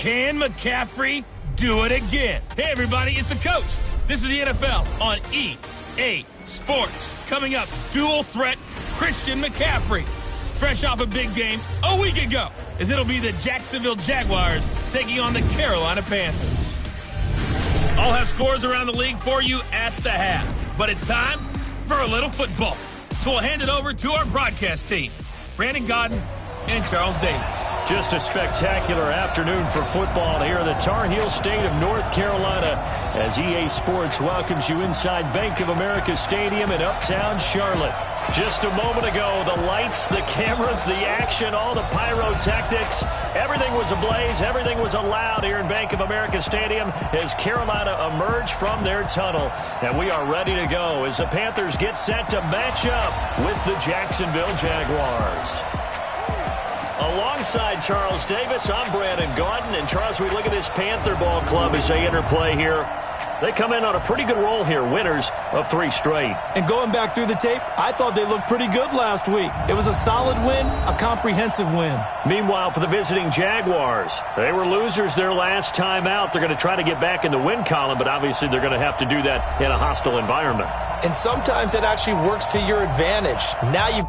Can McCaffrey do it again? Hey, everybody, it's the coach. This is the NFL on EA Sports. Coming up, dual threat Christian McCaffrey. Fresh off a big game a week ago, as it'll be the Jacksonville Jaguars taking on the Carolina Panthers. I'll have scores around the league for you at the half. But it's time for a little football. So we'll hand it over to our broadcast team, Brandon Godden and Charles Davis. Just a spectacular afternoon for football here in the Tar Heel state of North Carolina as EA Sports welcomes you inside Bank of America Stadium in Uptown Charlotte. Just a moment ago, the lights, the cameras, the action, all the pyrotechnics, everything was ablaze, everything was allowed here in Bank of America Stadium as Carolina emerged from their tunnel. And we are ready to go as the Panthers get set to match up with the Jacksonville Jaguars. Alongside Charles Davis, I'm Brandon Godden. And Charles, we look at this Panther ball club as they interplay here. They come in on a pretty good roll here, winners of 3 straight. And going back through the tape, I thought they looked pretty good last week. It was a solid win, a comprehensive win. Meanwhile, for the visiting Jaguars, they were losers their last time out. They're going to try to get back in the win column, but obviously they're going to have to do that in a hostile environment. And sometimes it actually works to your advantage. Now you've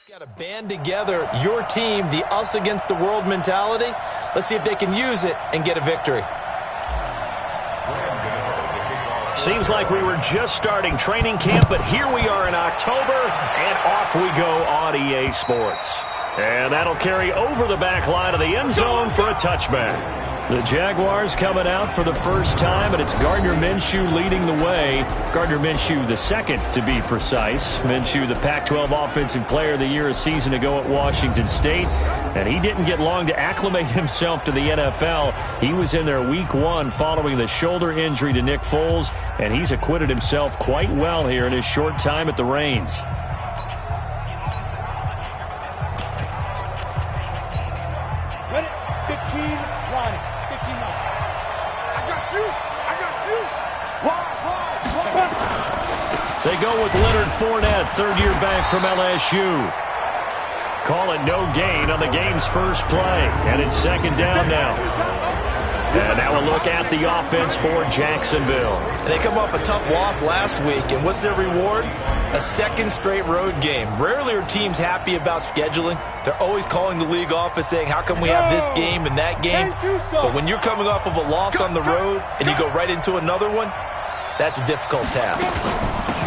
got to band together your team, the us against the world mentality. Let's see if they can use it and get a victory. Seems like we were just starting training camp, but here we are in October, and off we go on EA Sports. And that'll carry over the back line of the end zone for a touchback. The Jaguars coming out for the first time, and it's Gardner Minshew leading the way. Gardner Minshew the second, to be precise. Minshew, the Pac-12 Offensive Player of the Year a season ago at Washington State. And he didn't get long to acclimate himself to the NFL. He was in there week 1 following the shoulder injury to Nick Foles, and he's acquitted himself quite well here in his short time at the reins. They go with Leonard Fournette, third-year back from LSU. Call it no gain on the game's first play, and it's second down now. And now a look at the offense for Jacksonville. They come off a tough loss last week, and what's their reward? A second straight road game. Rarely are teams happy about scheduling. They're always calling the league office saying, how come we have this game and that game? But when you're coming off of a loss on the road and you go right into another one, that's a difficult task.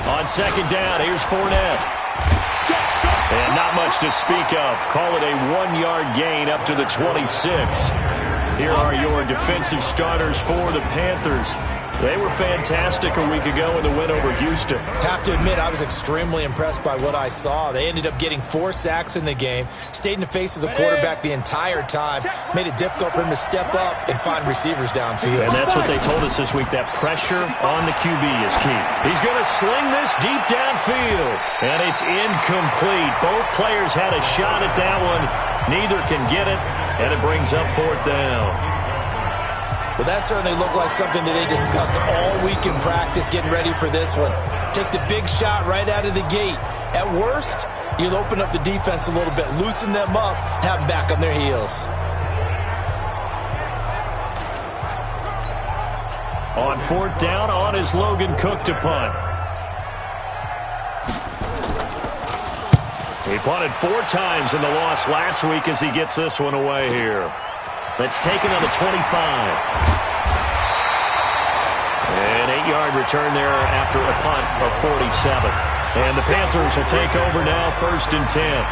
On second down, here's Fournette. And not much to speak of. Call it a 1-yard gain up to the 26. Here are your defensive starters for the Panthers. They were fantastic a week ago in the win over Houston. Have to admit, I was extremely impressed by what I saw. They ended up getting 4 sacks in the game, stayed in the face of the quarterback the entire time, made it difficult for him to step up and find receivers downfield. And that's what they told us this week, that pressure on the QB is key. He's going to sling this deep downfield, and it's incomplete. Both players had a shot at that one. Neither can get it, and it brings up 4th down. Well, that certainly looked like something that they discussed all week in practice getting ready for this one. Take the big shot right out of the gate. At worst, you'll open up the defense a little bit, loosen them up, have them back on their heels. On 4th down, on is Logan Cook to punt. He punted 4 times in the loss last week as he gets this one away here. That's taken on the 25. An 8-yard return there after a punt of 47. And the Panthers will take over now, 1st and 10.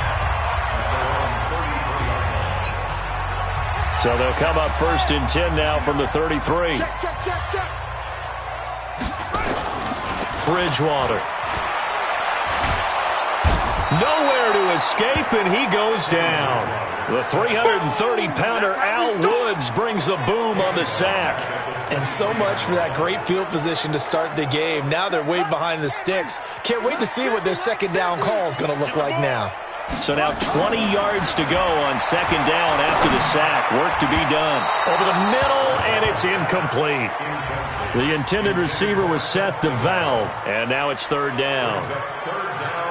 So they'll come up 1st and 10 now from the 33. Check. Bridgewater. Nowhere to escape, and he goes down. The 330-pounder Al Woods brings the boom on the sack. And so much for that great field position to start the game. Now they're way behind the sticks. Can't wait to see what their second down call is going to look like now. So now 20 yards to go on second down after the sack. Work to be done. Over the middle, and it's incomplete. The intended receiver was set to Valve, and now it's 3rd down.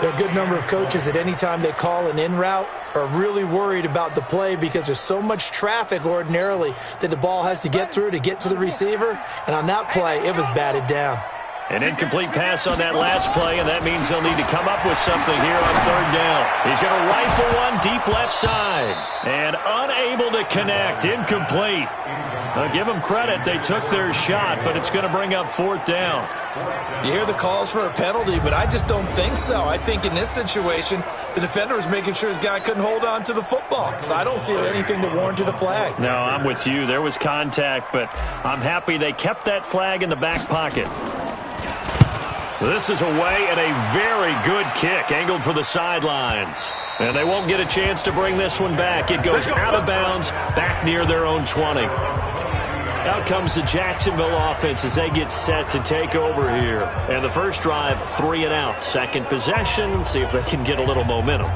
There are a good number of coaches that any time they call an in route are really worried about the play because there's so much traffic ordinarily that the ball has to get through to get to the receiver. And on that play, it was batted down. An incomplete pass on that last play, and that means they'll need to come up with something here on 3rd down. He's going to rifle one deep left side. And unable to connect. Incomplete. I'll give them credit. They took their shot, but it's going to bring up 4th down. You hear the calls for a penalty, but I just don't think so. I think in this situation, the defender was making sure his guy couldn't hold on to the football. So I don't see anything that warranted a flag. No, I'm with you. There was contact, but I'm happy they kept that flag in the back pocket. This is away and a very good kick, angled for the sidelines. And they won't get a chance to bring this one back. It goes out of bounds, back near their own 20. Out comes the Jacksonville offense as they get set to take over here. And the first drive, 3 and out. Second possession, see if they can get a little momentum.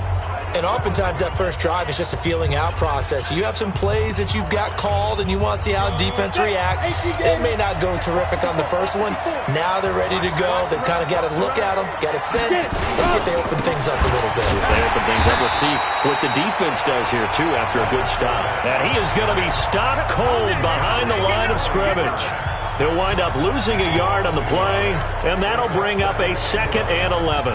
And oftentimes that first drive is just a feeling out process. You have some plays that you've got called and you want to see how defense reacts. It may not go terrific on the first one. Now they're ready to go. They've kind of got to look at them, got a sense. Let's see if they open things up a little bit. If they open things up, let's see what the defense does here, too, after a good stop. And he is going to be stopped cold behind the line of scrimmage. He'll wind up losing a yard on the play, and that'll bring up a 2nd and 11.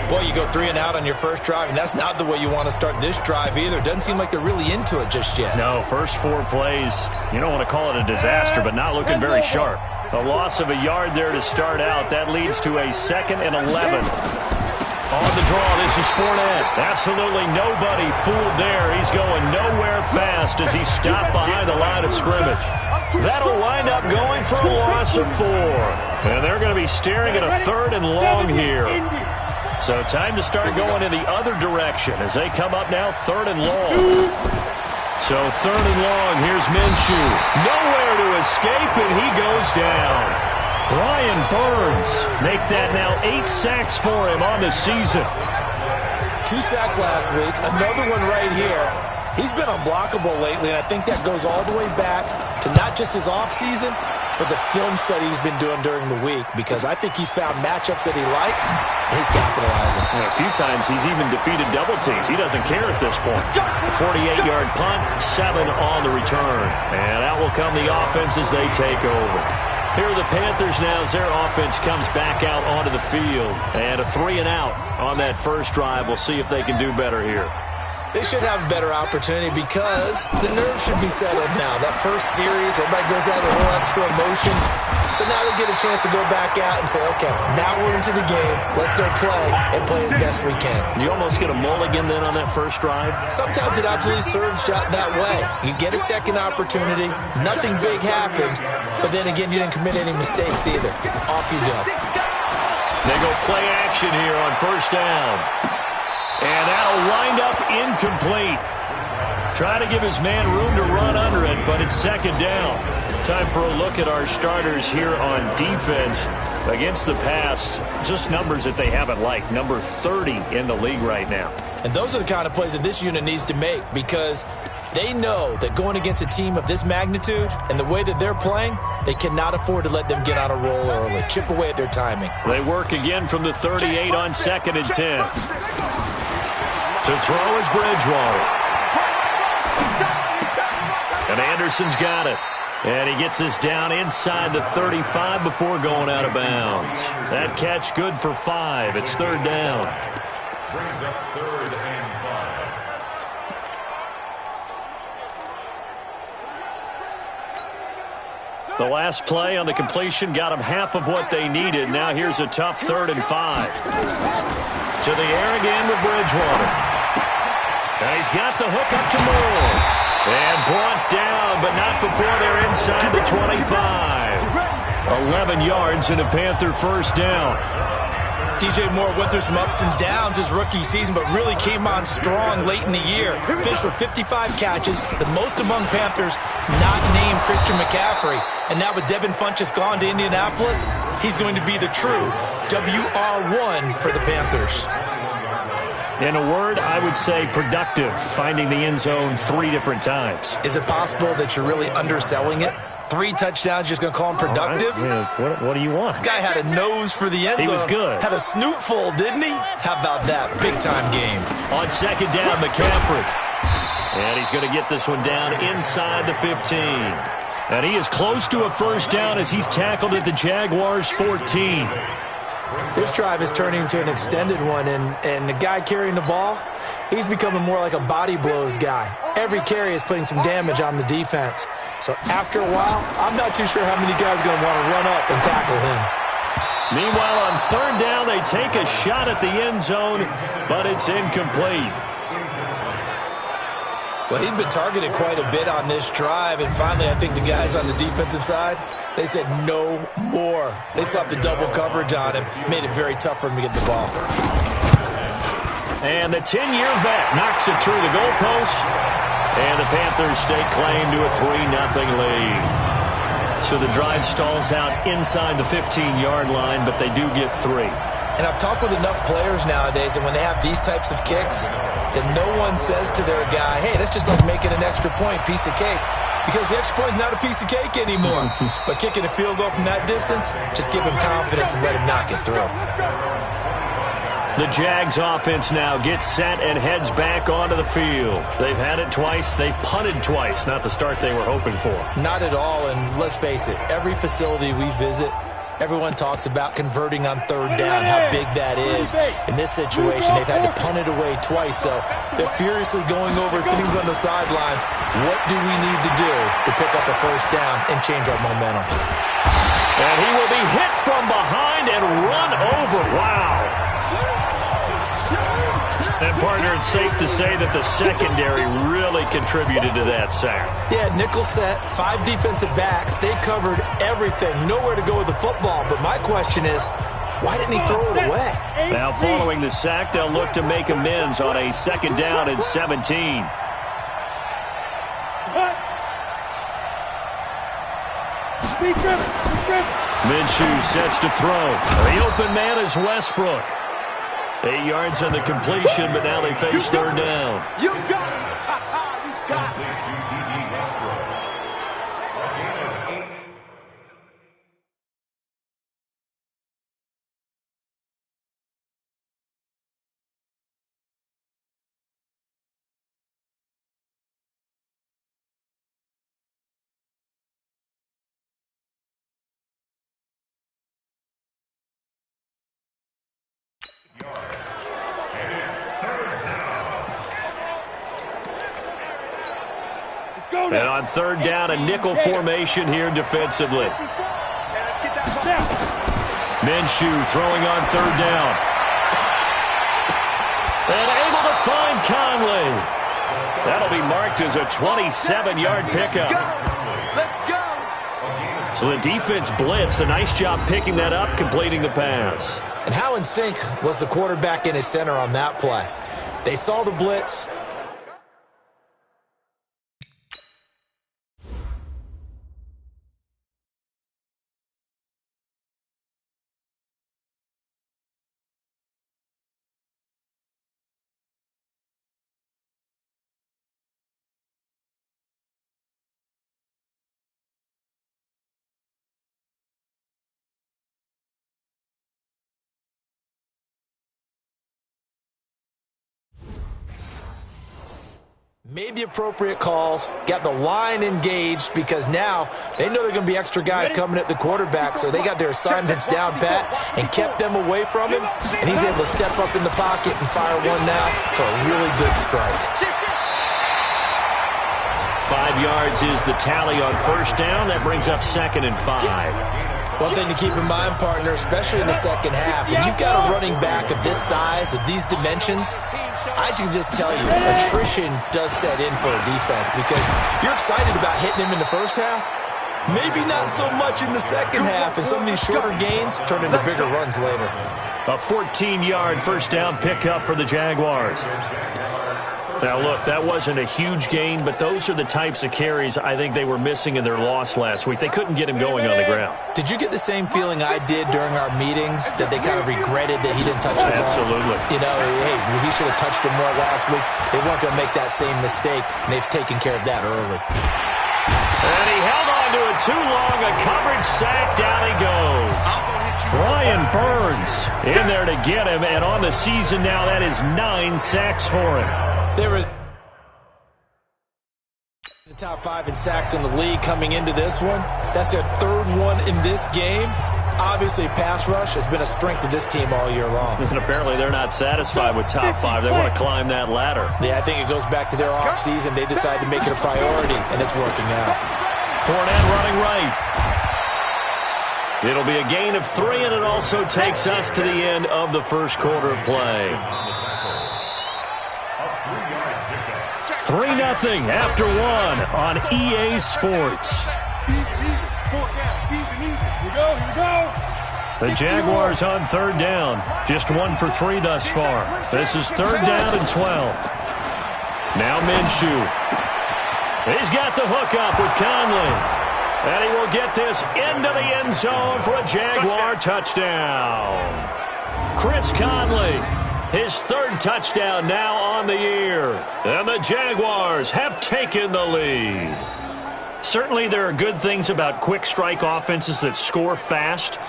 Boy, you go 3 and out on your first drive, and that's not the way you want to start this drive either. Doesn't seem like they're really into it just yet. No, first 4 plays, you don't want to call it a disaster, but not looking very sharp. A loss of a yard there to start out. That leads to a 2nd and 11. On the draw, this is Fournette. Absolutely nobody fooled there. He's going nowhere fast as he stopped behind the line of scrimmage. That'll wind up going for a loss of 4. And they're going to be staring at a 3rd and long here. So time to start going in the other direction as they come up now 3rd and long. So 3rd and long, here's Minshew. Nowhere to escape, and he goes down. Brian Burns make that now 8 sacks for him on the season. 2 sacks last week, another one right here. He's been unblockable lately, and I think that goes all the way back to not just his offseason, but the film study he's been doing during the week, because I think he's found matchups that he likes, and he's capitalizing. And a few times he's even defeated double teams. He doesn't care at this point. A 48-yard punt, 7 on the return. And out will come the offense as they take over. Here are the Panthers now as their offense comes back out onto the field. And a 3 and out on that first drive. We'll see if they can do better here. They should have a better opportunity because the nerves should be settled now. That first series, everybody goes out with a little extra emotion. So now they get a chance to go back out and say, okay, now we're into the game. Let's go play and play as best we can. You almost get a mulligan then on that first drive? Sometimes it absolutely serves that way. You get a second opportunity. Nothing big happened. But then again, you didn't commit any mistakes either. Off you go. They go play action here on first down. And that'll wind up incomplete. Try to give his man room to run under it, but it's 2nd down. Time for a look at our starters here on defense. Against the pass, just numbers that they haven't liked. Number 30 in the league right now. And those are the kind of plays that this unit needs to make, because they know that going against a team of this magnitude and the way that they're playing, they cannot afford to let them get on a roll early. Chip away at their timing. They work again from the 38 on 2nd and 10. To throw is Bridgewater. And Anderson's got it. And he gets us down inside the 35 before going out of bounds. That catch good for 5. It's 3rd down. Brings up 3rd and 5. The last play on the completion got them half of what they needed. Now here's a tough 3rd and 5. To the air again with Bridgewater. And he's got the hook up to Moore. And brought down, but not before they're inside the 25. 11 yards and a Panther first down. DJ Moore went through some ups and downs his rookie season, but really came on strong late in the year. Finished with 55 catches, the most among Panthers not named Christian McCaffrey. And now with Devin Funchess gone to Indianapolis, he's going to be the true WR1 for the Panthers. In a word, I would say productive, finding the end zone 3 different times. Is it possible that you're really underselling it? 3 touchdowns, just going to call him productive? Right. Yeah, what do you want? This guy had a nose for the end zone. He was good. Had a snootful, didn't he? How about that? Big-time game. On second down, McCaffrey. And he's going to get this one down inside the 15. And he is close to a first down as he's tackled at the Jaguars' 14. This drive is turning into an extended one, and the guy carrying the ball, he's becoming more like a body blows guy. Every carry is putting some damage on the defense. So after a while, I'm not too sure how many guys are going to want to run up and tackle him. Meanwhile, on third down, they take a shot at the end zone, but it's incomplete. Well, he'd been targeted quite a bit on this drive, and finally I think the guys on the defensive side, they said no more. They slapped the double coverage on him, made it very tough for him to get the ball. And the 10-year vet knocks it through the goalpost, and the Panthers stake claim to a 3-0 lead. So the drive stalls out inside the 15-yard line, but they do get 3. And I've talked with enough players nowadays, and when they have these types of kicks, then no one says to their guy, hey, that's just like making an extra point, piece of cake. Because the extra point is not a piece of cake anymore. But kicking a field goal from that distance, just give him confidence and let him knock it through. The Jags offense now gets set and heads back onto the field. They've had it twice. They've punted twice. Not the start they were hoping for. Not at all, and let's face it, every facility we visit, everyone talks about converting on third down, how big that is. In this situation, they've had to punt it away twice, so they're furiously going over things on the sidelines. What do we need to do to pick up a first down and change our momentum? And he will be hit from behind and run over. Wow. And, partner, it's safe to say that the secondary really contributed to that sack. Yeah, nickel set, 5 defensive backs. They covered everything. Nowhere to go with the football. But my question is, why didn't he throw it away? Now, following the sack, they'll look to make amends on a second down and 17. Minshew sets to throw. The open man is Westbrook. 8 yards on the completion, but now they face third down. You got it. You got it. And on third down, a nickel formation here defensively. Minshew throwing on third down. And able to find Conley. That'll be marked as a 27-yard pickup. So the defense blitzed. A nice job picking that up, completing the pass. And how in sync was the quarterback and his center on that play? They saw the blitz. Made the appropriate calls, got the line engaged because now they know they're going to be extra guys coming at the quarterback, so they got their assignments down pat and kept them away from him, and he's able to step up in the pocket and fire one now for a really good strike. 5 yards is the tally on first down. That brings up 2nd and 5. One thing to keep in mind, partner, especially in the second half, when you've got a running back of this size, of these dimensions, I can just tell you, attrition does set in for a defense because you're excited about hitting him in the first half. Maybe not so much in the second half, and some of these shorter gains turn into bigger runs later. A 14-yard first down pickup for the Jaguars. Now, look, that wasn't a huge gain, but those are the types of carries I think they were missing in their loss last week. They couldn't get him going on the ground. Did you get the same feeling I did during our meetings, that they kind of regretted that he didn't touch the ball? Absolutely. You know, hey, he should have touched him more last week. They weren't going to make that same mistake, and they've taken care of that early. And he held on to it too long. A coverage sack. Down he goes. Brian Burns in there to get him, and on the season now, that is 9 sacks for him. They were the top 5 in sacks in the league coming into this one. That's their third one in this game. Obviously, pass rush has been a strength of this team all year long. And apparently they're not satisfied with top 5. They want to climb that ladder. Yeah, I think it goes back to their offseason. They decided to make it a priority, and it's working out. Fournette running right. It'll be a gain of 3, and it also takes us to the end of the first quarter of play. 3-0 after 1 on EA Sports. The Jaguars on third down. Just 1 for 3 thus far. This is third down and 12. Now Minshew. He's got the hook up with Conley. And he will get this into the end zone for a Jaguar touchdown. Chris Conley. His third touchdown now on the year. And the Jaguars have taken the lead. Certainly there are good things about quick strike offenses that score fast,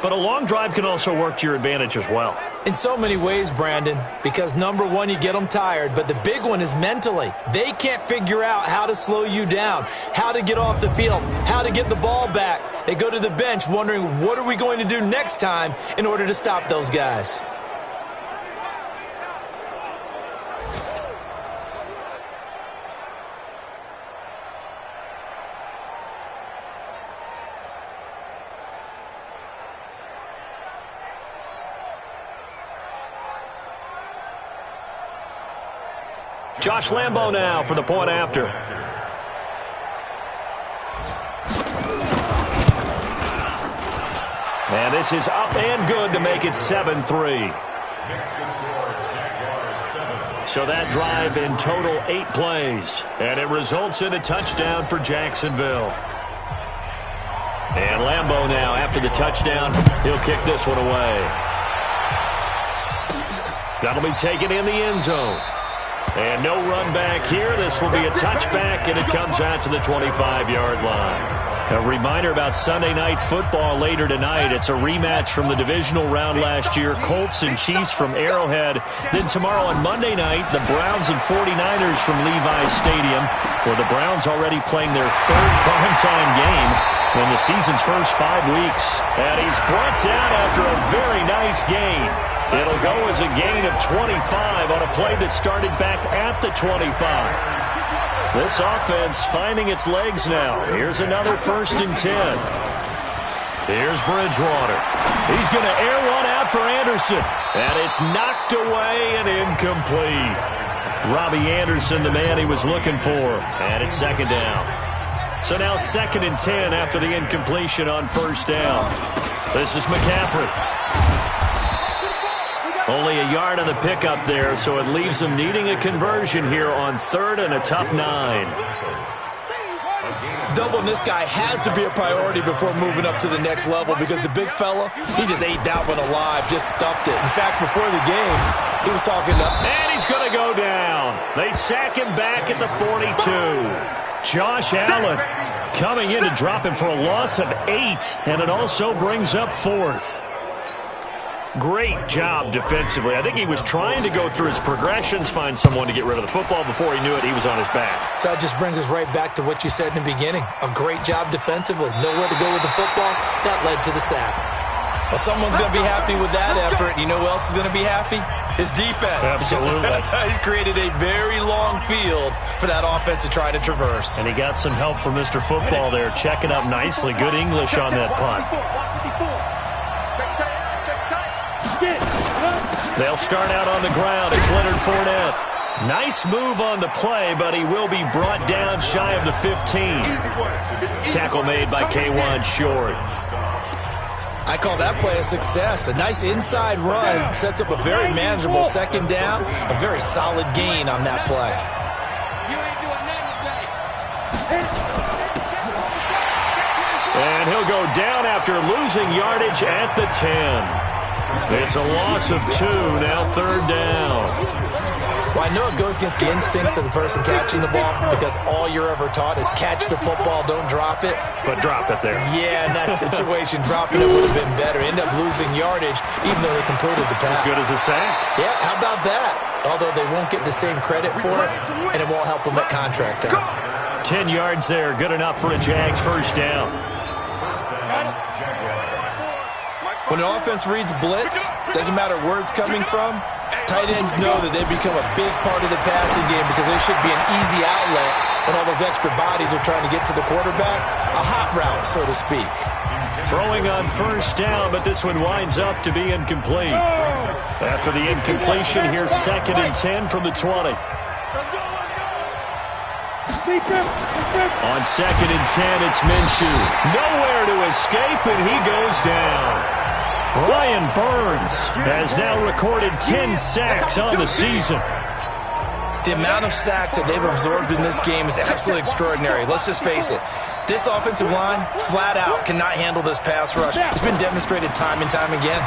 but a long drive can also work to your advantage as well. In so many ways, Brandon, because number one, you get them tired, but the big one is mentally. They can't figure out how to slow you down, how to get off the field, how to get the ball back. They go to the bench wondering, what are we going to do next time in order to stop those guys? Josh Lambo now for the point after. And this is up and good to make it 7-3. So that drive in total 8 plays. And it results in a touchdown for Jacksonville. And Lambo now after the touchdown. He'll kick this one away. That'll be taken in the end zone. And no run back here. This will be a touchback, and it comes out to the 25-yard line. A reminder about Sunday Night Football later tonight. It's a rematch from the divisional round last year. Colts and Chiefs from Arrowhead. Then tomorrow on Monday night, the Browns and 49ers from Levi's Stadium, where the Browns already playing their third primetime game in the season's first 5 weeks. And he's brought down after a very nice gain. It'll go as a gain of 25 on a play that started back at the 25. This offense finding its legs now. Here's another 1st and 10. Here's Bridgewater. He's going to air one out for Anderson. And it's knocked away and incomplete. Robbie Anderson, the man he was looking for. And it's 2nd down. So now 2nd and 10 after the incompletion on 1st down. This is McCaffrey. Only a yard on the pickup there, so it leaves them needing a conversion here on 3rd and a tough 9. Doubling this guy has to be a priority before moving up to the next level because the big fella, he just ate that one alive, just stuffed it. In fact, before the game, he was talking to... And he's going to go down. They sack him back at the 42. Josh Allen coming in to drop him for a loss of 8, and it also brings up 4th. Great job defensively. I think he was trying to go through his progressions, find someone to get rid of the football. Before he knew it, he was on his back. So that just brings us right back to what you said in the beginning. A great job defensively. Nowhere to go with the football. That led to the sack. Well, someone's going to be happy with that effort. You know who else is going to be happy? His defense. Absolutely. He's created a very long field for that offense to try to traverse. And he got some help from Mr. Football there, checking up nicely. Good English on that punt. They'll start out on the ground. It's Leonard Fournette. Nice move on the play, but he will be brought down shy of the 15. Tackle made by K'Wan Short. I call that play a success. A nice inside run sets up a very manageable second down. A very solid gain on that play. And he'll go down after losing yardage at the 10. It's a loss of 2, now third down. Well, I know it goes against the instincts of the person catching the ball because all you're ever taught is catch the football, don't drop it. But drop it there. Yeah, in that situation, dropping it would have been better. End up losing yardage even though they completed the pass. As good as a sack. Yeah, how about that? Although they won't get the same credit for it, and it won't help them at contract time. 10 yards there, good enough for a Jags first down. When an offense reads blitz, doesn't matter where it's coming from, tight ends know that they become a big part of the passing game because there should be an easy outlet when all those extra bodies are trying to get to the quarterback. A hot route, so to speak. Throwing on first down, but this one winds up to be incomplete. After the incompletion, here's 2nd and 10 from the 20. On 2nd and 10, it's Minshew. Nowhere to escape, and he goes down. Brian Burns has now recorded 10 sacks on the season. The amount of sacks that they've absorbed in this game is absolutely extraordinary. Let's just face it. This offensive line, flat out, cannot handle this pass rush. It's been demonstrated time and time again.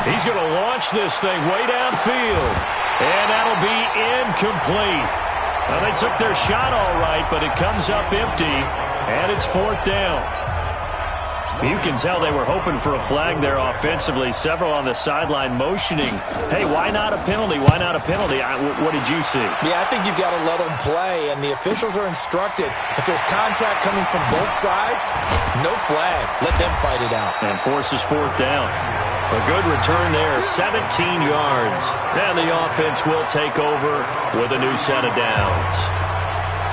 He's going to launch this thing way downfield, and that'll be incomplete. Well, they took their shot all right, but it comes up empty, and it's 4th down. You can tell they were hoping for a flag there offensively. Several on the sideline motioning, hey, why not a penalty? Why not a penalty? What did you see? Yeah, I think you've got to let them play, and the officials are instructed. If there's contact coming from both sides, no flag. Let them fight it out. And forces 4th down. A good return there, 17 yards. And the offense will take over with a new set of downs.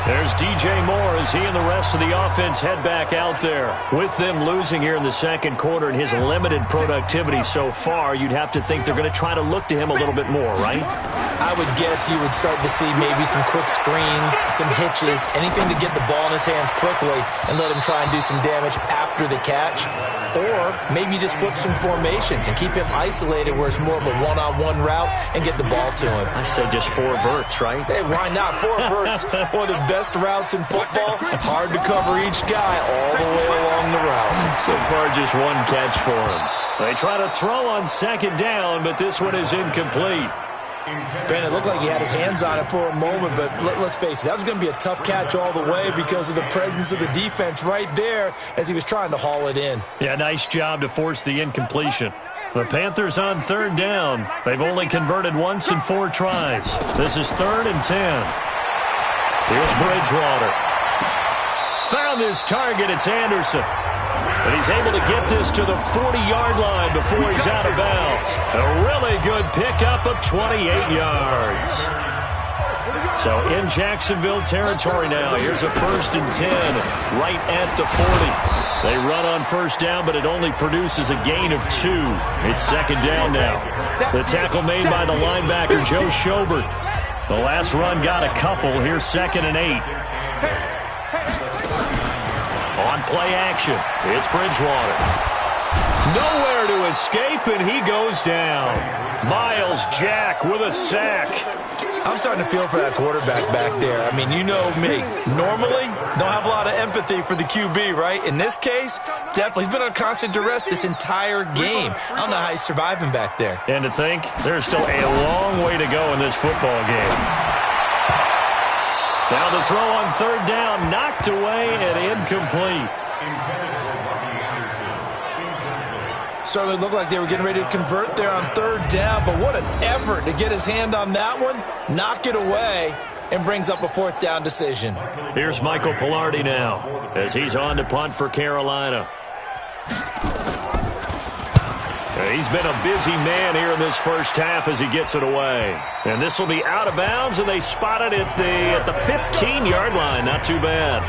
There's DJ Moore as he and the rest of the offense head back out there. With them losing here in the second quarter and his limited productivity so far, you'd have to think they're going to try to look to him a little bit more, right? I would guess you would start to see maybe some quick screens, some hitches, anything to get the ball in his hands quickly and let him try and do some damage after the catch. Or maybe just flip some formations and keep him isolated where it's more of a one-on-one route and get the ball to him. I say just 4 verts, right? Hey, why not? 4 verts, one of the best routes in football. Hard to cover each guy all the way along the route. So far, just 1 catch for him. They try to throw on 2nd down, but this one is incomplete. Granted, it looked like he had his hands on it for a moment, but let's face it, that was going to be a tough catch all the way because of the presence of the defense right there as he was trying to haul it in. Yeah, nice job to force the incompletion. The Panthers on 3rd down. They've only converted once in 4 tries. This is 3rd and 10. Here's Bridgewater. Found his target. It's Anderson. But he's able to get this to the 40-yard line before he's out of bounds. A really good pickup of 28 yards. So in Jacksonville territory now. Here's a 1st and 10 right at the 40. They run on first down, but it only produces a gain of 2. It's 2nd down now. The tackle made by the linebacker, Joe Schobert. The last run got a couple. Here's 2nd and 8. On play action, it's Bridgewater. Nowhere to escape, and he goes down. Myles Jack with a sack. I'm starting to feel for that quarterback back there. I mean, you know me. Normally, don't have a lot of empathy for the QB, right? In this case, definitely. He's been on constant duress this entire game. I don't know how he's surviving back there. And to think, there's still a long way to go in this football game. Now the throw on 3rd down, knocked away and incomplete. Certainly looked like they were getting ready to convert there on 3rd down, but what an effort to get his hand on that one, knock it away, and brings up a 4th down decision. Here's Michael Pilardi now as he's on to punt for Carolina. He's been a busy man here in this first half as he gets it away. And this will be out of bounds, and they spot it at the 15-yard line. Not too bad.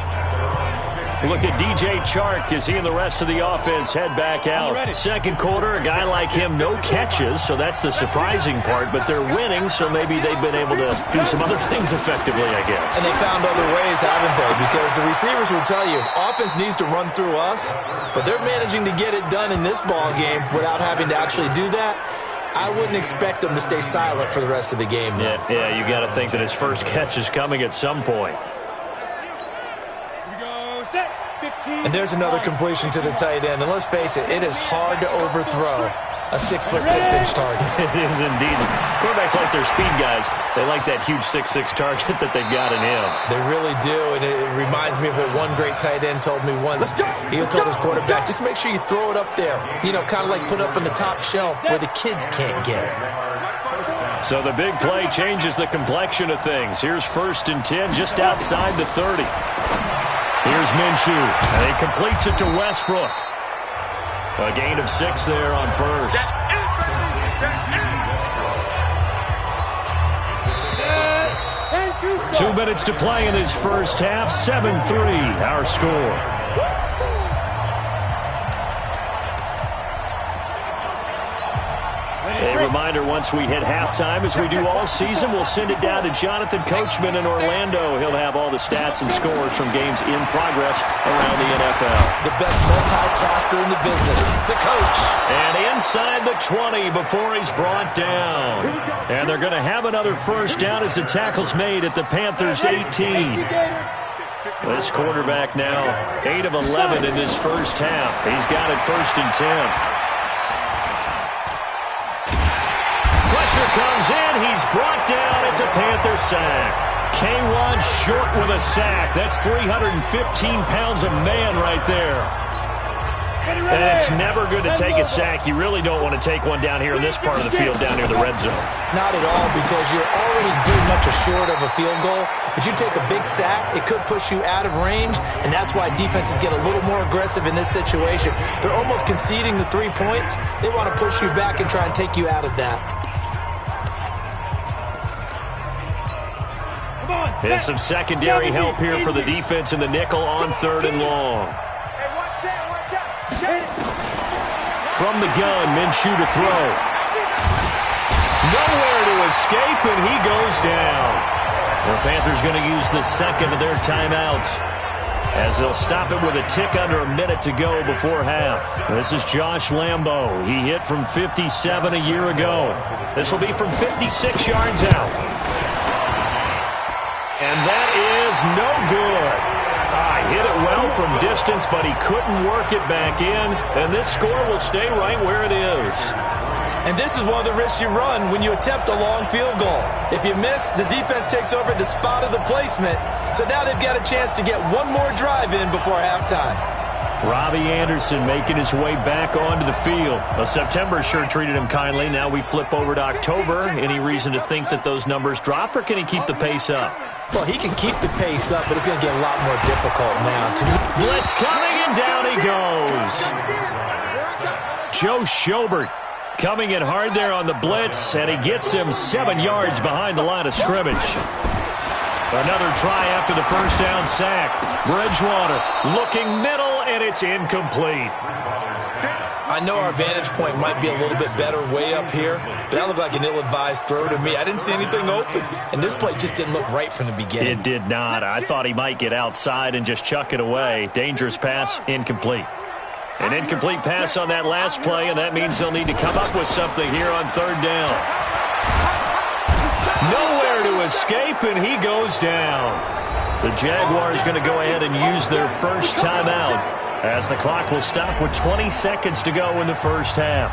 Look at DJ Chark as he and the rest of the offense head back out. Second quarter, a guy like him, no catches, so that's the surprising part. But they're winning, so maybe they've been able to do some other things effectively, I guess. And they found other ways, haven't they? Because the receivers will tell you, offense needs to run through us, but they're managing to get it done in this ball game without having to actually do that. I wouldn't expect them to stay silent for the rest of the game, though. Yeah, you got to think that his first catch is coming at some point. And there's another completion to the tight end. And let's face it, it is hard to overthrow a 6'6" target. It is indeed. Quarterbacks like their speed guys. They like that huge 6'6" target that they've got in him. They really do, and it reminds me of what one great tight end told me once. He told his quarterback, just make sure you throw it up there. You know, kind of like put it up on the top shelf where the kids can't get it. So the big play changes the complexion of things. Here's 1st and 10 just outside the 30. Here's Minshew, and he completes it to Westbrook. A gain of 6 there on first. 2 minutes to play in this first half. 7-3, our score. A reminder, once we hit halftime, as we do all season, we'll send it down to Jonathan Coachman in Orlando. He'll have all the stats and scores from games in progress around the NFL. The best multitasker in the business, the coach. And inside the 20 before he's brought down. And they're going to have another first down as the tackle's made at the Panthers' 18. This quarterback now 8 of 11 in this first half. He's got it 1st and 10. Pressure comes in. He's brought down. It's a Panther sack. K1 short with a sack. That's 315 pounds of man right there. And it's never good to take a sack. You really don't want to take one down here in this part of the field, down near the red zone. Not at all, because you're already pretty much short of a field goal. But you take a big sack, it could push you out of range, and that's why defenses get a little more aggressive in this situation. They're almost conceding the 3 points. They want to push you back and try and take you out of that. And some secondary help here for the defense in the nickel on 3rd and long. From the gun, Minshew to throw. Nowhere to escape, and he goes down. The Panthers going to use the second of their timeouts, as they'll stop it with a tick under a minute to go before half. This is Josh Lambo. He hit from 57 a year ago. This will be from 56 yards out. And that is no good. Hit it well from distance, but he couldn't work it back in. And this score will stay right where it is. And this is one of the risks you run when you attempt a long field goal. If you miss, the defense takes over the spot of the placement. So now they've got a chance to get one more drive in before halftime. Robbie Anderson making his way back onto the field. September sure treated him kindly. Now we flip over to October. Any reason to think that those numbers drop, or can he keep the pace up? Well, he can keep the pace up, but it's going to get a lot more difficult now. Blitz coming, and down he goes. Joe Schobert coming in hard there on the blitz, and he gets him 7 yards behind the line of scrimmage. Another try after the first down sack. Bridgewater looking middle, and it's incomplete. I know our vantage point might be a little bit better way up here, but that looked like an ill-advised throw to me. I didn't see anything open, and this play just didn't look right from the beginning. It did not. I thought he might get outside and just chuck it away. Dangerous pass, incomplete. An incomplete pass on that last play, and that means they'll need to come up with something here on 3rd down. Nowhere to escape, and he goes down. The Jaguars going to go ahead and use their first timeout, as the clock will stop with 20 seconds to go in the first half.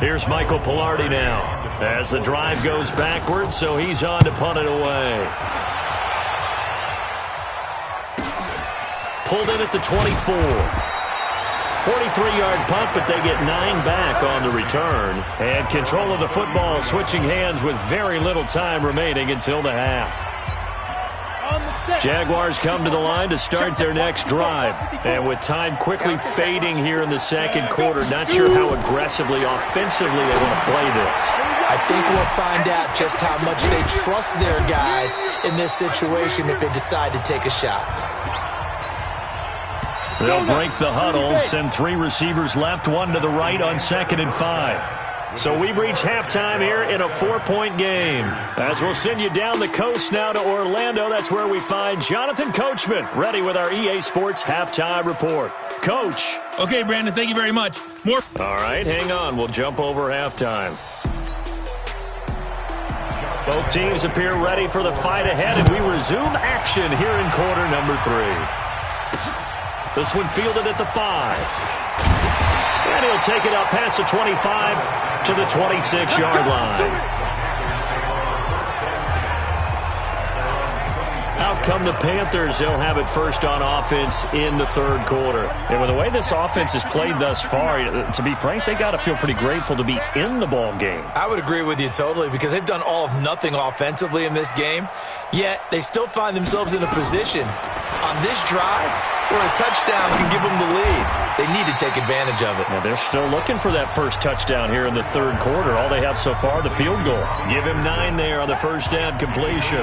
Here's Michael Pilardi now, as the drive goes backwards, so he's on to punt it away. Pulled in at the 24. 43-yard punt, but they get 9 back on the return. And control of the football, switching hands with very little time remaining until the half. Jaguars come to the line to start their next drive. And with time quickly fading here in the second quarter, not sure how aggressively, offensively they want to play this. I I think we'll find out just how much they trust their guys in this situation if they decide to take a shot. They'll break the huddle, send 3 receivers left, 1 to the right on 2nd and 5. So we've reached halftime here in a 4-point game. As we'll send you down the coast now to Orlando, that's where we find Jonathan Coachman, ready with our EA Sports Halftime Report. Coach. Okay, Brandon, thank you very much. More. All right, hang on. We'll jump over halftime. Both teams appear ready for the fight ahead, and we resume action here in quarter number 3. This one fielded at the 5. And he'll take it up past the 25 to the 26-yard line. Out come the Panthers. They'll have it first on offense in the 3rd quarter. And with the way this offense has played thus far, to be frank, they got to feel pretty grateful to be in the ball game. I would agree with you totally because they've done all of nothing offensively in this game, yet they still find themselves in a position on this drive where a touchdown can give them the lead. They need to take advantage of it. Well, they're still looking for that first touchdown here in the 3rd quarter. All they have so far, the field goal. Give him 9 there on the first down completion.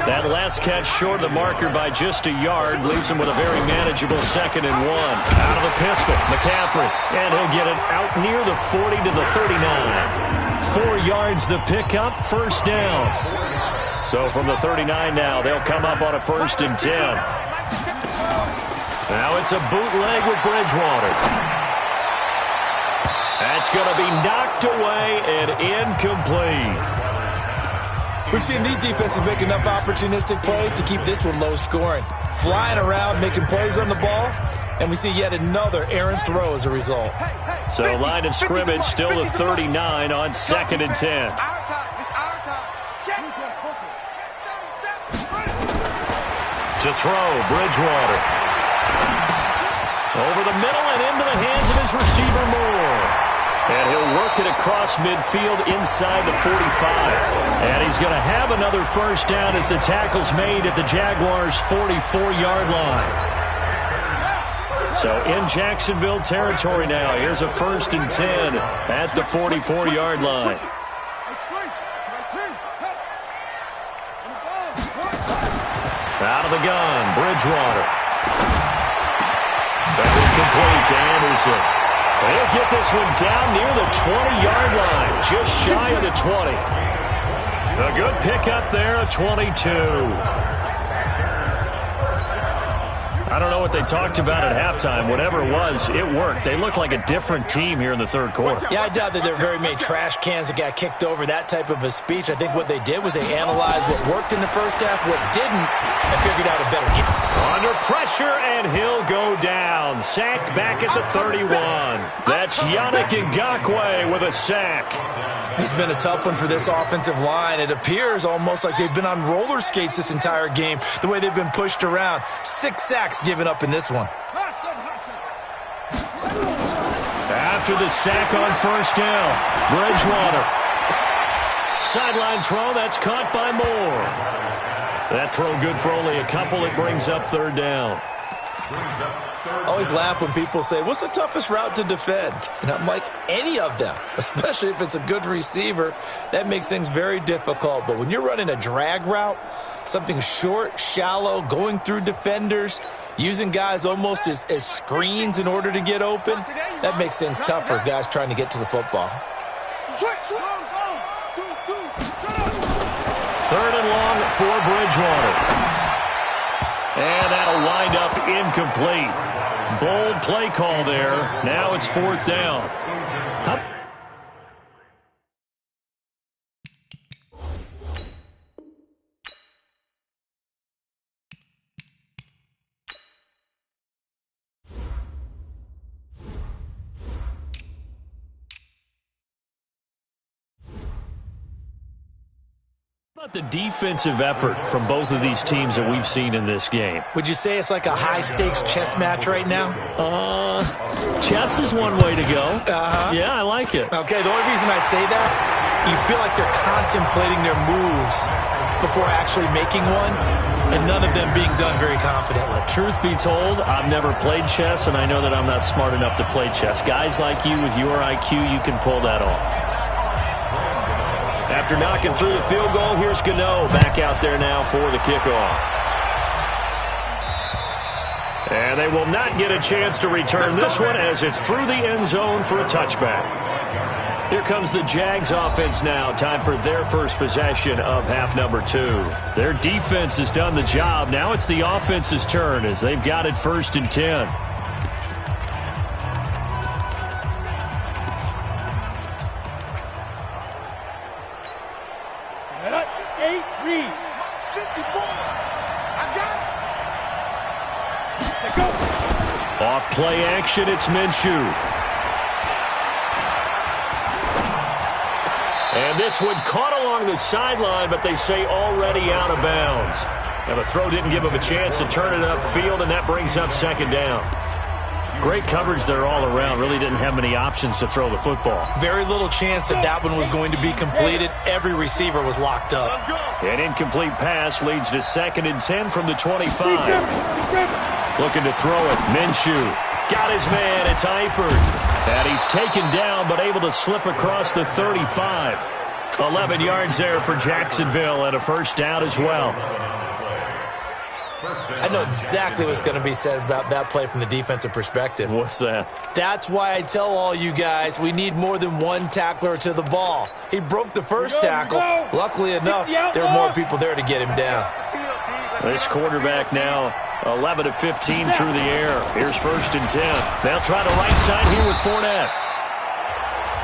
That last catch short of the marker by just a yard leaves him with a very manageable 2nd and 1. Out of the pistol, McCaffrey. And he'll get it out near the 40 to the 39. 4 yards the pickup, first down. So from the 39 now, they'll come up on a 1st and 10. Now it's a bootleg with Bridgewater. That's going to be knocked away and incomplete. We've seen these defenses make enough opportunistic plays to keep this one low scoring. Flying around, making plays on the ball, and we see yet another errant throw as a result. So line of scrimmage still the 39 on 2nd and 10. To throw, Bridgewater. Over the middle and into the hands of his receiver Moore. And he'll work it across midfield inside the 45. And he's going to have another first down as the tackle's made at the Jaguars' 44-yard line. So in Jacksonville territory now. Here's a 1st and 10 at the 44-yard line. Out of the gun, Bridgewater. Complete to Anderson. He'll get this one down near the 20-yard line, just shy of the 20. A good pickup there, a 22. I don't know what they talked about at halftime. Whatever it was, it worked. They look like a different team here in the 3rd quarter. Yeah, I doubt that there are very many trash cans that got kicked over, that type of a speech. I think what they did was they analyzed what worked in the first half, what didn't, and figured out a better game. Under pressure, and he'll go down. Sacked back at the 31. That's Yannick Ngakoue with a sack. It's been a tough one for this offensive line. It appears almost like they've been on roller skates this entire game, the way they've been pushed around. 6 sacks given up in this one. After the sack on first down, Bridgewater. Sideline throw, that's caught by Moore. That throw good for only a couple. It brings up 3rd down. Always laugh when people say, what's the toughest route to defend? And I'm like, any of them, especially if it's a good receiver. That makes things very difficult. But when you're running a drag route, something short, shallow, going through defenders, using guys almost as screens in order to get open, that makes things tough for guys trying to get to the football. 3rd and long for Bridgewater. And that'll wind up incomplete. Bold play call there. Now it's 4th down. About the defensive effort from both of these teams that we've seen in this game? Would you say it's like a high-stakes chess match right now? Chess is one way to go. Yeah, I like it. Okay, the only reason I say that, you feel like they're contemplating their moves before actually making one, and none of them being done very confidently. Truth be told, I've never played chess, and I know that I'm not smart enough to play chess. Guys like you with your IQ, you can pull that off. After knocking through the field goal, here's Gano back out there now for the kickoff. And they will not get a chance to return this one as it's through the end zone for a touchback. Here comes the Jags offense now. Time for their first possession of half number 2. Their defense has done the job. Now it's the offense's turn as they've got it 1st and 10. Off play action, it's Minshew. And this one caught along the sideline, but they say already out of bounds. Now the throw didn't give him a chance to turn it upfield, and that brings up 2nd down. Great coverage there all around. Really didn't have many options to throw the football. Very little chance that that one was going to be completed. Every receiver was locked up. An incomplete pass leads to 2nd and 10 from the 25. Looking to throw it. Minshew. Got his man. It's Eifert. And he's taken down but able to slip across the 35. 11 yards there for Jacksonville and a 1st down as well. I know exactly what's going to be said about that play from the defensive perspective. What's that? That's why I tell all you guys we need more than one tackler to the ball. He broke the first tackle. Luckily enough, there were more people there to get him down. This quarterback now 11 of 15 through the air. Here's 1st and 10. They'll try the right side here with Fournette.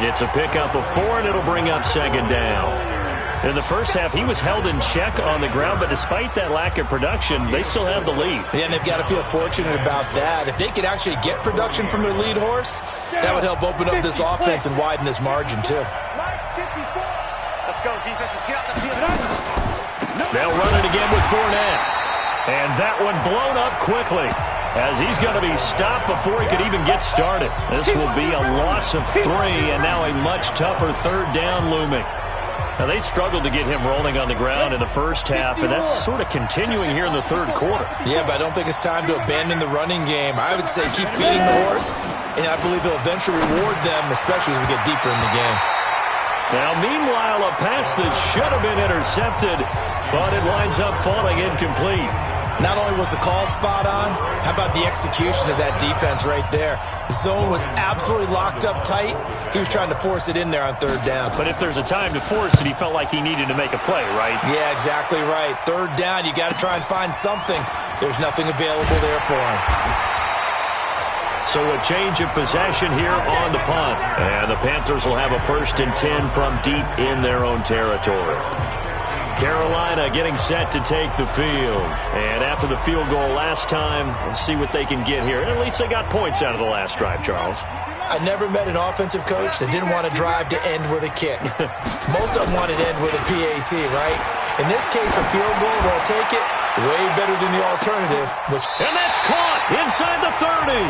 It's a pickup of 4, and it'll bring up 2nd down. In the first half, he was held in check on the ground, but despite that lack of production, they still have the lead. Yeah, and they've got to feel fortunate about that. If they could actually get production from their lead horse, that would help open up this offense and widen this margin, too. Let's go, defense. Let's get out the field. They'll run it again with Fournette. And that one blown up quickly as he's going to be stopped before he could even get started. This will be a loss of 3 and now a much tougher 3rd down looming. Now, they struggled to get him rolling on the ground in the first half, and that's sort of continuing here in the 3rd quarter. Yeah, but I don't think it's time to abandon the running game. I would say keep feeding the horse, and I believe he'll eventually reward them, especially as we get deeper in the game. Now, meanwhile, a pass that should have been intercepted, but it winds up falling incomplete. Not only was the call spot on, how about the execution of that defense right there? The zone was absolutely locked up tight. He was trying to force it in there on 3rd down. But if there's a time to force it, he felt like he needed to make a play, right? Yeah, exactly right. 3rd down, you got to try and find something. There's nothing available there for him. So a change of possession here on the punt. And the Panthers will have a 1st and 10 from deep in their own territory. Carolina getting set to take the field. And after the field goal last time, let's see what they can get here. At least they got points out of the last drive, Charles. I never met an offensive coach that didn't want to drive to end with a kick. Most of them wanted to end with a PAT, right? In this case, a field goal, they'll take it. Way better than the alternative. And that's caught inside the 30.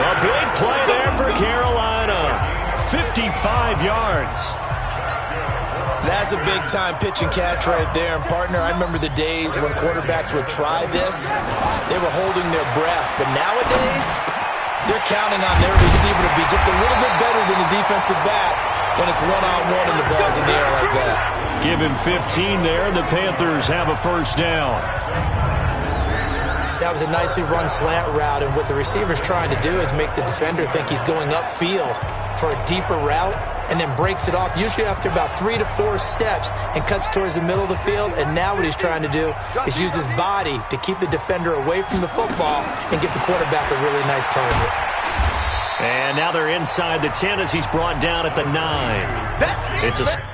A big play there for Carolina. 55 yards. That's a big-time pitch and catch right there. And, partner, I remember the days when quarterbacks would try this. They were holding their breath. But nowadays, they're counting on their receiver to be just a little bit better than the defensive back when it's one-on-one and the ball's in the air like that. Give him 15 there, and the Panthers have a 1st down. That was a nicely run slant route, and what the receiver's trying to do is make the defender think he's going upfield for a deeper route, and then breaks it off, usually after about 3 to 4 steps, and cuts towards the middle of the field. And now what he's trying to do is use his body to keep the defender away from the football and give the quarterback a really nice target. And now they're inside the 10 as he's brought down at the 9. It's a...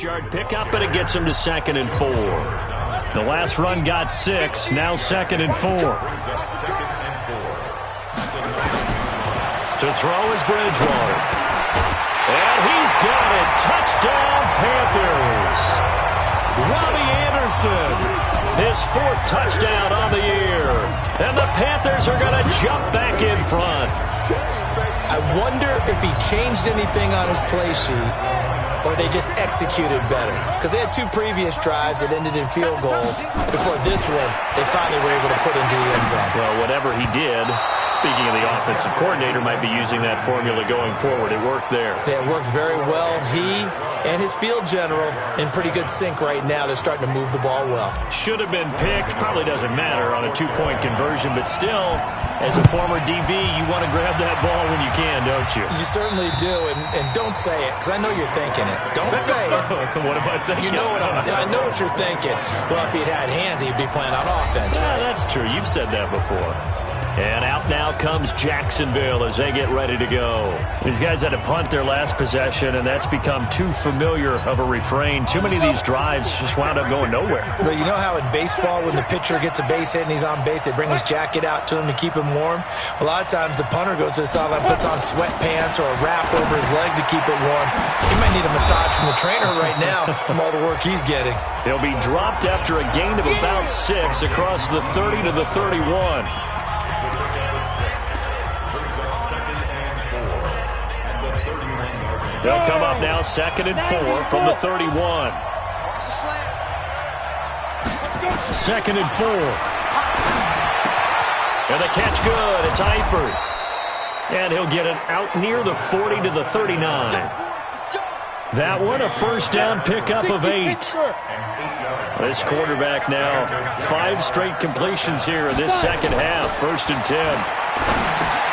Yard pickup, and it gets him to 2nd and 4. The last run got 6, now 2nd and 4. To throw is Bridgewater. And he's got it. Touchdown, Panthers. Robbie Anderson, his 4th touchdown on the year. And the Panthers are going to jump back in front. I wonder if he changed anything on his play sheet or they just executed better? Because they had 2 previous drives that ended in field goals. Before this one, they finally were able to put into the end zone. Well, whatever he did, speaking of the offensive coordinator, might be using that formula going forward. It worked there. Yeah, it worked very well. He and his field general in pretty good sync right now. They're starting to move the ball well. Should have been picked. Probably doesn't matter on a 2-point conversion, but still, as a former DB, you want to grab that ball when you can, don't you? You certainly do, and don't say it, because I know you're thinking it. Don't say it. What am I thinking? You know I know what you're thinking. Well, if he'd had hands, he'd be playing on offense. Yeah, that's true. You've said that before. And out now comes Jacksonville as they get ready to go. These guys had to punt their last possession, and that's become too familiar of a refrain. Too many of these drives just wound up going nowhere. But you know how in baseball, when the pitcher gets a base hit and he's on base, they bring his jacket out to him to keep him warm? A lot of times the punter goes to the sideline, puts on sweatpants or a wrap over his leg to keep it warm. He might need a massage from the trainer right now from all the work he's getting. He'll be dropped after a gain of about 6 across the 30 to the 31. They'll come up now 2nd and 4 from the 31. 2nd and 4. And the catch good. It's Eifert. And he'll get it out near the 40 to the 39. That one, a first down pickup of 8. This quarterback now, 5 straight completions here in this second half. 1st and 10.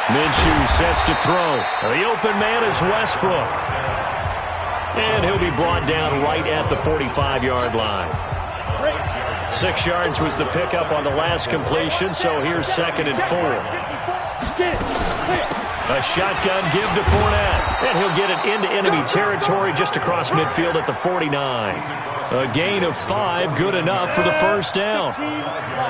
Minshew sets to throw. The open man is Westbrook. And he'll be brought down right at the 45-yard line. 6 yards was the pickup on the last completion, so here's 2nd and 4. A shotgun give to Fournette. And he'll get it into enemy territory just across midfield at the 49. A gain of 5, good enough for the first down.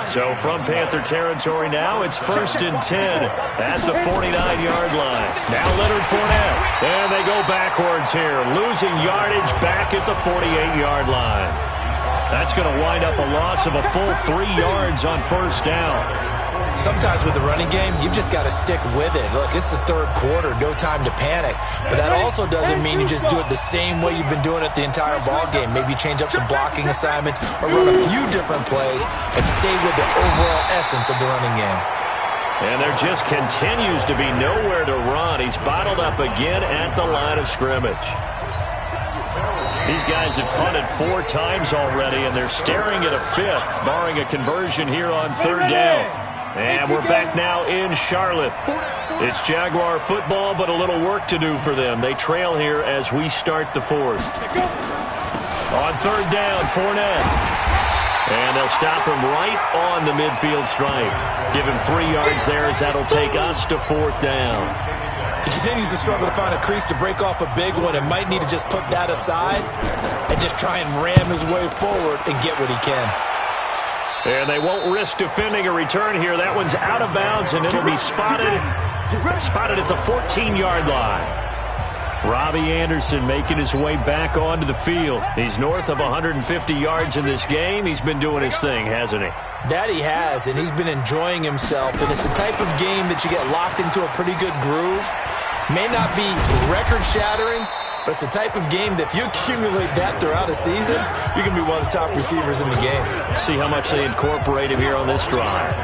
So from Panther territory now, it's 1st and 10 at the 49-yard line. Now Leonard Fournette. And they go backwards here, losing yardage back at the 48-yard line. That's going to wind up a loss of a full 3 yards on first down. Sometimes with the running game, you've just got to stick with it. Look, it's the 3rd quarter, no time to panic. But that also doesn't mean you just do it the same way you've been doing it the entire ball game. Maybe change up some blocking assignments or run a few different plays and stay with the overall essence of the running game. And there just continues to be nowhere to run. He's bottled up again at the line of scrimmage. These guys have punted 4 times already, and they're staring at a 5th, barring a conversion here on 3rd down. And we're back now in Charlotte. It's Jaguar football, but a little work to do for them. They trail here as we start the 4th. On 3rd down, Fournette. And they'll stop him right on the midfield stripe. Give him 3 yards there as that'll take us to 4th down. He continues to struggle to find a crease to break off a big one and might need to just put that aside and just try and ram his way forward and get what he can. And they won't risk defending a return here. That one's out of bounds, and it'll be spotted at the 14-yard line. Robbie Anderson making his way back onto the field. He's north of 150 yards in this game. He's been doing his thing, hasn't he? That he has, and he's been enjoying himself. And it's the type of game that you get locked into a pretty good groove. May not be record-shattering, but it's the type of game that if you accumulate that throughout a season, you can be one of the top receivers in the game. See how much they incorporate him here on this drive.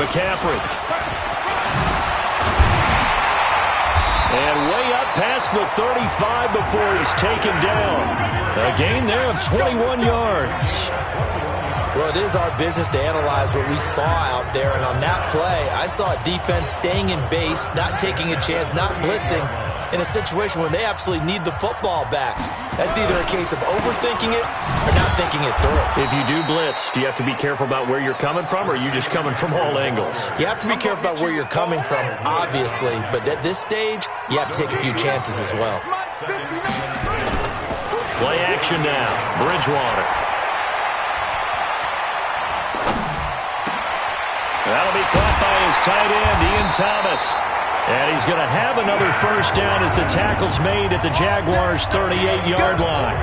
McCaffrey. And way up past the 35 before he's taken down. A gain there of 21 yards. Well, it is our business to analyze what we saw out there, and on that play, I saw a defense staying in base, not taking a chance, not blitzing, in a situation where they absolutely need the football back. That's either a case of overthinking it or not thinking it through. If you do blitz, do you have to be careful about where you're coming from, or are you just coming from all angles? You have to be careful about where you're coming from, obviously, but at this stage, you have to take a few chances as well. Play action now. Bridgewater. That'll be caught by his tight end, Ian Thomas. And he's going to have another first down as the tackle's made at the Jaguars' 38-yard line.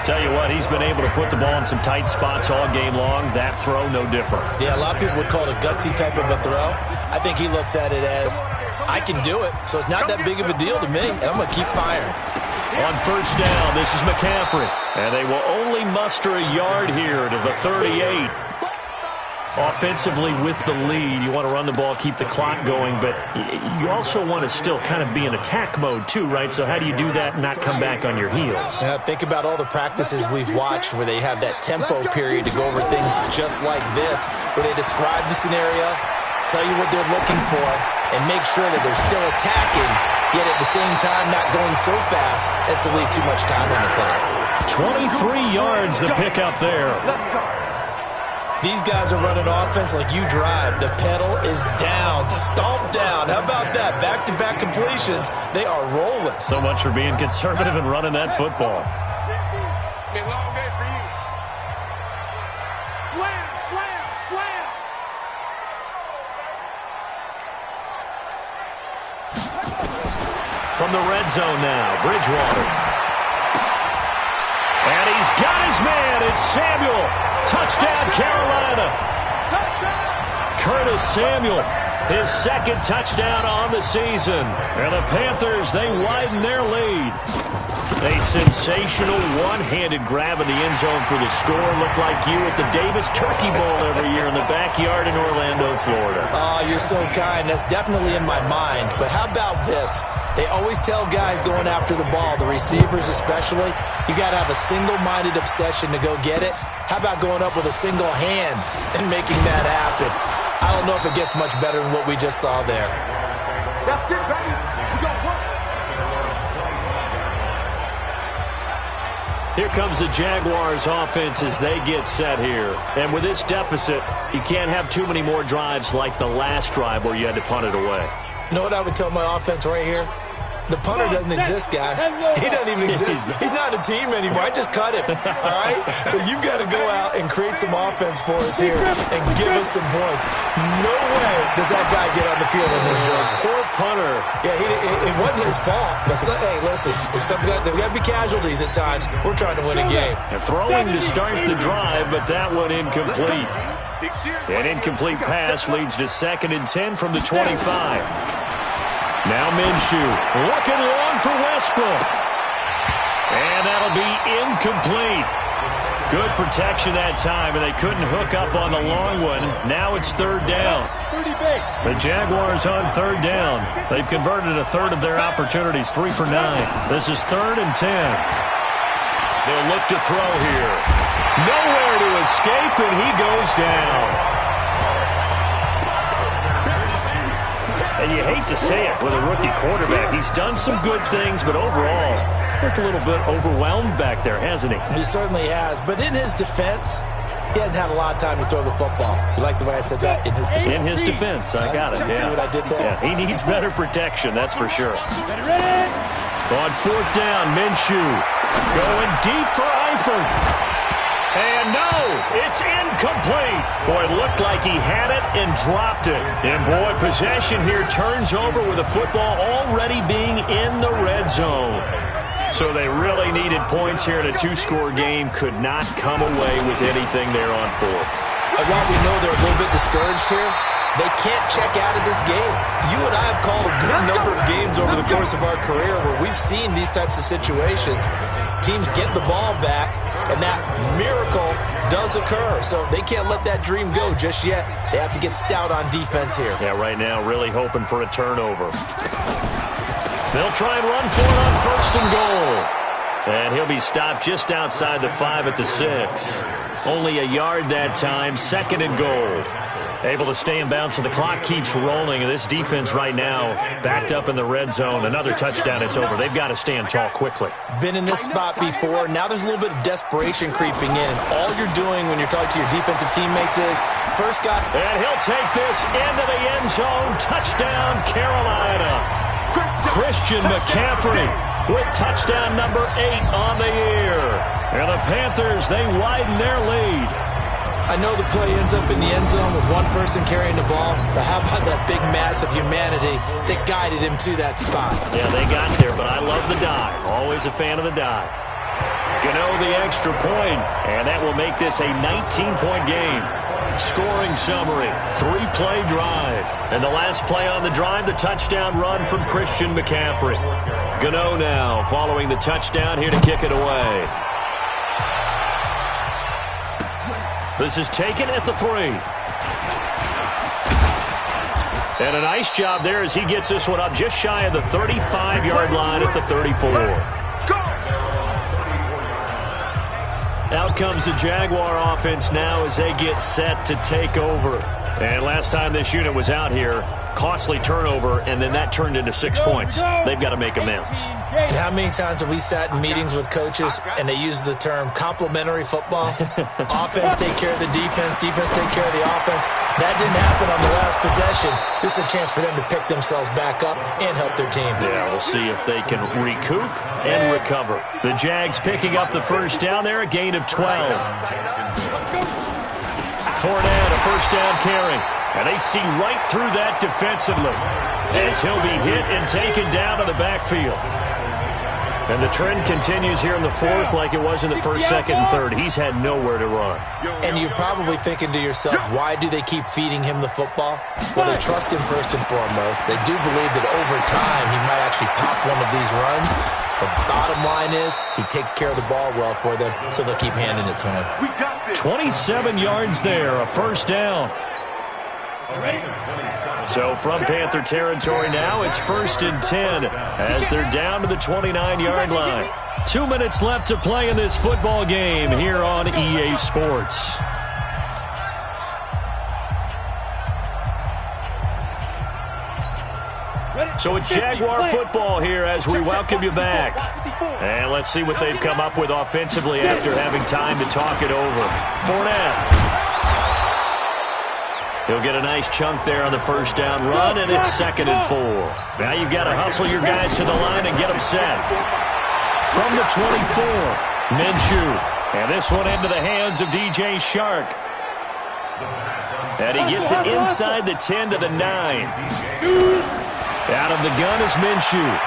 Tell you what, he's been able to put the ball in some tight spots all game long. That throw, no different. Yeah, a lot of people would call it a gutsy type of a throw. I think he looks at it as, I can do it, so it's not that big of a deal to me, and I'm going to keep firing. On first down, this is McCaffrey. And they will only muster a yard here to the 38. Offensively with the lead, you want to run the ball, keep the clock going, but you also want to still kind of be in attack mode too, right? So how do you do that and not come back on your heels? Think about all the practices we've watched where they have that tempo period to go over things just like this, where they describe the scenario, tell you what they're looking for, and make sure that they're still attacking, yet at the same time not going so fast as to leave too much time on the clock. 23 yards to pick up there. These guys are running offense like you drive. The pedal is down, stomped down. How about that? Back-to-back completions. They are rolling. So much for being conservative and running that football. Be a long day for you. Slam, slam, slam. From the red zone now, Bridgewater. And he's got his man. It's Samuel. Touchdown, Carolina. Curtis Samuel, his second touchdown on the season. And the Panthers, they widen their lead. A sensational one-handed grab in the end zone for the score. Looked like you at the Davis Turkey Bowl every year in the backyard in Orlando, Florida. Oh, you're so kind. That's definitely in my mind. But how about this? They always tell guys going after the ball, the receivers especially, you got to have a single-minded obsession to go get it. How about going up with a single hand and making that happen? I don't know if it gets much better than what we just saw there. That's it, baby. We got work. Here comes the Jaguars offense as they get set here. And with this deficit, you can't have too many more drives like the last drive where you had to punt it away. You know what I would tell my offense right here? The punter doesn't exist, guys. He doesn't even exist. He's not a team anymore. I just cut him, all right? So you've got to go out and create some offense for us here and give us some points. No way does that guy get on the field on this drive. Poor punter. Yeah, it wasn't his fault. But hey, listen, there got to be casualties at times. We're trying to win a game. And throwing to start the drive, but that one incomplete. An incomplete pass leads to 2nd and 10 from the 25. Now Minshew looking long for Westbrook. And that'll be incomplete. Good protection that time, and they couldn't hook up on the long one. Now it's 3rd down. The Jaguars on 3rd down. They've converted a third of their opportunities, 3 for 9. This is 3rd and 10. They'll look to throw here. Nowhere to escape, and he goes down. And you hate to say it with a rookie quarterback. He's done some good things, but overall, looked a little bit overwhelmed back there, hasn't he? He certainly has. But in his defense, he hasn't had a lot of time to throw the football. You like the way I said that? In his defense. In his defense, I got it. Yeah. See what I did there? Yeah, he needs better protection, that's for sure. On 4th down, Minshew going deep for Eifert. And no, it's incomplete. Boy, it looked like he had it and dropped it. And boy, possession here turns over with the football already being in the red zone. So they really needed points here in a 2-score game. Could not come away with anything there on 4th. And while we know they're a little bit discouraged here, they can't check out of this game. You and I have called a good number of games over the course of our career where we've seen these types of situations. Teams get the ball back, and that miracle does occur. So they can't let that dream go just yet. They have to get stout on defense here. Yeah, right now really hoping for a turnover. They'll try and run for it on 1st and goal. And he'll be stopped just outside the 5 at the 6. Only a yard that time, 2nd and goal. Able to stay in bounds, so the clock keeps rolling. And this defense right now backed up in the red zone. Another touchdown, it's over. They've got to stand tall quickly. Been in this spot before. Now there's a little bit of desperation creeping in. All you're doing when you're talking to your defensive teammates is first guy. And he'll take this into the end zone. Touchdown, Carolina. Christian McCaffrey with touchdown number 8 on the year. And the Panthers, they widen their lead. I know the play ends up in the end zone with one person carrying the ball, but how about that big mass of humanity that guided him to that spot? Yeah, they got there, but I love the dive. Always a fan of the dive. Gano the extra point, and that will make this a 19-point game. Scoring summary, 3-play drive. And the last play on the drive, the touchdown run from Christian McCaffrey. Gano now following the touchdown here to kick it away. This is taken at the 3. And a nice job there as he gets this one up just shy of the 35-yard line at the 34. Out comes the Jaguar offense now as they get set to take over. And last time this unit was out here, costly turnover, and then that turned into 6 points. They've got to make amends. And how many times have we sat in meetings with coaches and they use the term complementary football? Offense take care of the defense, defense take care of the offense. That didn't happen on the last possession. This is a chance for them to pick themselves back up and help their team. Yeah, we'll see if they can recoup and recover. The Jags picking up the first down there, a gain of 12. Fournette, a first down carry. And they see right through that defensively as he'll be hit and taken down to the backfield. And the trend continues here in the fourth like it was in the first, second, and third. He's had nowhere to run. And you're probably thinking to yourself, why do they keep feeding him the football? Well, they trust him first and foremost. They do believe that over time he might actually pop one of these runs. The bottom line is he takes care of the ball well for them, so they'll keep handing it to him. 27 yards there, a first down. So from Panther territory now, it's 1st and 10 as they're down to the 29-yard line. 2 minutes left to play in this football game here on EA Sports. So it's Jaguar football here as we welcome you back. And let's see what they've come up with offensively after having time to talk it over. Fournette. He'll get a nice chunk there on the first down run, and it's 2nd and 4. Now you've got to hustle your guys to the line and get them set. From the 24, Minshew. And this one into the hands of DJ Shark. And he gets it inside the 10 to the 9. Out of the gun is Minshew.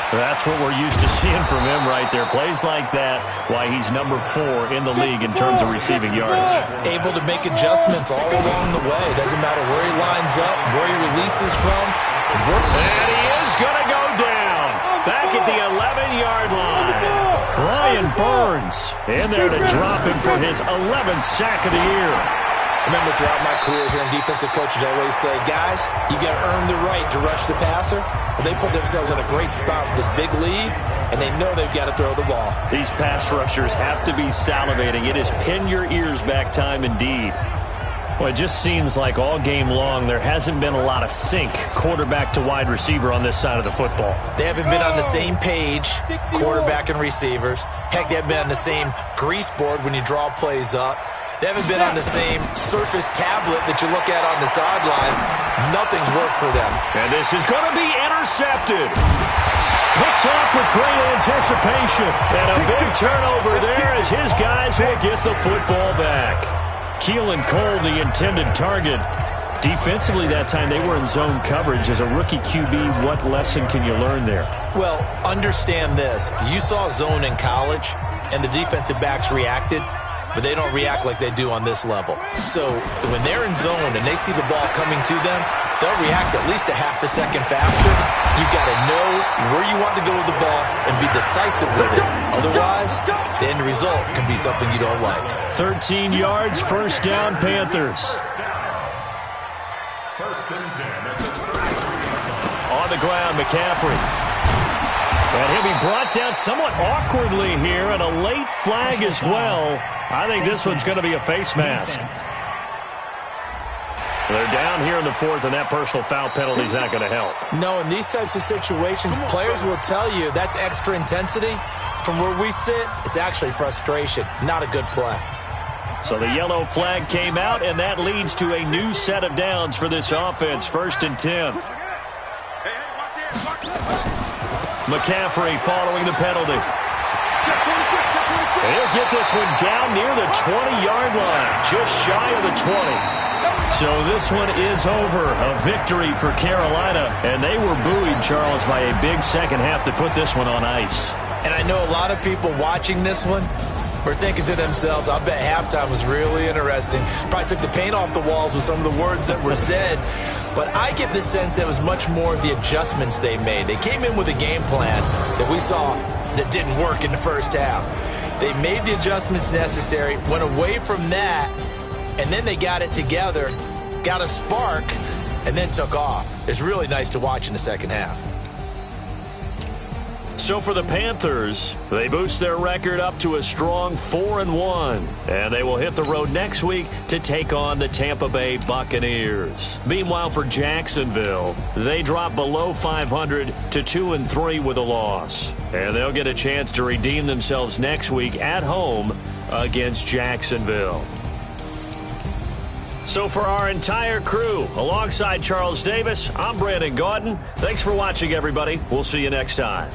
That's what we're used to seeing from him right there. Plays like that, why he's number 4 in the league in terms of receiving yardage. Able to make adjustments all along the way. Doesn't matter where he lines up, where he releases from. And he is going to go down. Back at the 11-yard line. Brian Burns in there to drop him for his 11th sack of the year. Remember, throughout my career here in defensive coaches, I always say, guys, you got to earn the right to rush the passer. Well, they put themselves in a great spot with this big lead, and they know they've got to throw the ball. These pass rushers have to be salivating. It is pin your ears back time indeed. Well, it just seems like all game long there hasn't been a lot of sync quarterback to wide receiver on this side of the football. They haven't been on the same page, quarterback and receivers. Heck, they haven't been on the same grease board when you draw plays up. They haven't been on the same Surface tablet that you look at on the sidelines. Nothing's worked for them. And this is going to be intercepted. Picked off with great anticipation. And a big turnover there as his guys will get the football back. Keelan Cole, the intended target. Defensively that time, they were in zone coverage. As a rookie QB, what lesson can you learn there? Well, understand this. You saw zone in college, and the defensive backs reacted. But they don't react like they do on this level. So when they're in zone and they see the ball coming to them, they'll react at least a half a second faster. You've got to know where you want to go with the ball and be decisive with it. Otherwise, the end result can be something you don't like. 13 yards, first down, Panthers. On the ground, McCaffrey. And he'll be brought down somewhat awkwardly here, and a late flag as well. I think this one's going to be a face mask. They're down here in the fourth, and that personal foul penalty is not going to help. No, in these types of situations, players will tell you that's extra intensity. From where we sit, it's actually frustration. Not a good play. So the yellow flag came out, and that leads to a new set of downs for this offense. 1st and 10. McCaffrey following the penalty. He'll get this one down near the 20-yard line, just shy of the 20. So this one is over. A victory for Carolina, and they were buoyed, Charles, by a big second half to put this one on ice. And I know a lot of people watching this one were thinking to themselves, I bet halftime was really interesting. Probably took the paint off the walls with some of the words that were said. But I get the sense that it was much more of the adjustments they made. They came in with a game plan that we saw that didn't work in the first half. They made the adjustments necessary, went away from that, and then they got it together, got a spark, and then took off. It's really nice to watch in the second half. So for the Panthers, they boost their record up to a strong 4-1, and they will hit the road next week to take on the Tampa Bay Buccaneers. Meanwhile, for Jacksonville, they drop below 500 to 2-3 with a loss, and they'll get a chance to redeem themselves next week at home against Jacksonville. So for our entire crew, alongside Charles Davis, I'm Brandon Gaudin. Thanks for watching, everybody. We'll see you next time.